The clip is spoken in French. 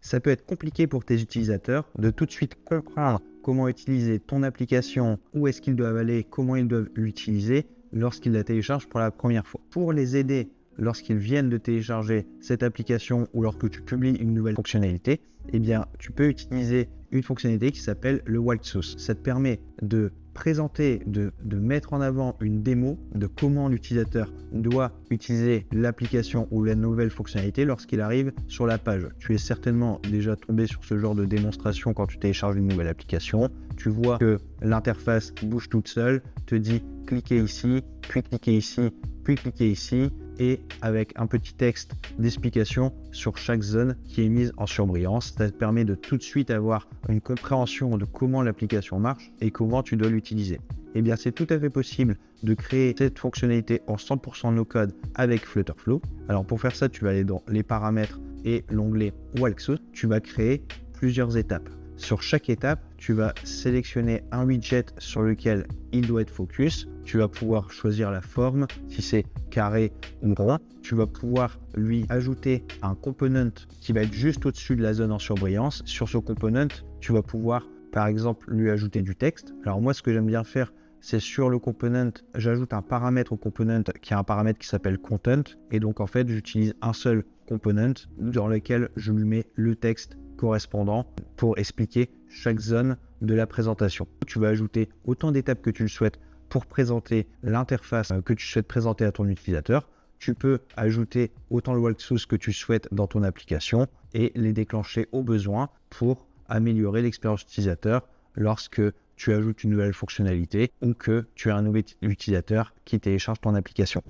Ça peut être compliqué pour tes utilisateurs de tout de suite comprendre comment utiliser ton application, où est-ce qu'ils doivent aller, comment ils doivent l'utiliser lorsqu'ils la téléchargent pour la première fois. Pour les aider lorsqu'ils viennent de télécharger cette application ou lorsque tu publies une nouvelle fonctionnalité, eh bien, tu peux utiliser une fonctionnalité qui s'appelle le Walk Source. Ça te permet de présenter, de mettre en avant une démo de comment l'utilisateur doit utiliser l'application ou la nouvelle fonctionnalité lorsqu'il arrive sur la page. Tu es certainement déjà tombé sur ce genre de démonstration quand tu télécharges une nouvelle application. Tu vois que l'interface bouge toute seule, te dit cliquez ici, puis cliquez ici, puis cliquez ici, et avec un petit texte d'explication sur chaque zone qui est mise en surbrillance. Ça te permet de tout de suite avoir une compréhension de comment l'application marche et comment tu dois l'utiliser. Eh bien, c'est tout à fait possible de créer cette fonctionnalité en 100% no-code avec Flutterflow. Alors, pour faire ça, tu vas aller dans les paramètres et l'onglet Walk Source. Tu vas créer plusieurs étapes. Sur chaque étape, tu vas sélectionner un widget sur lequel il doit être focus. Tu vas pouvoir choisir la forme, si c'est carré ou rond. Tu vas pouvoir lui ajouter un component qui va être juste au-dessus de la zone en surbrillance. Sur ce component, tu vas pouvoir, par exemple, lui ajouter du texte. Alors moi, ce que j'aime bien faire, c'est sur le component, j'ajoute un paramètre au component qui est un paramètre qui s'appelle content. Et donc, en fait, j'utilise un seul component dans lequel je lui mets le texte correspondant pour expliquer chaque zone de la présentation. Tu vas ajouter autant d'étapes que tu le souhaites pour présenter l'interface que tu souhaites présenter à ton utilisateur. Tu peux ajouter autant le Walk Source que tu souhaites dans ton application et les déclencher au besoin pour améliorer l'expérience utilisateur lorsque tu ajoutes une nouvelle fonctionnalité ou que tu as un nouvel utilisateur qui télécharge ton application.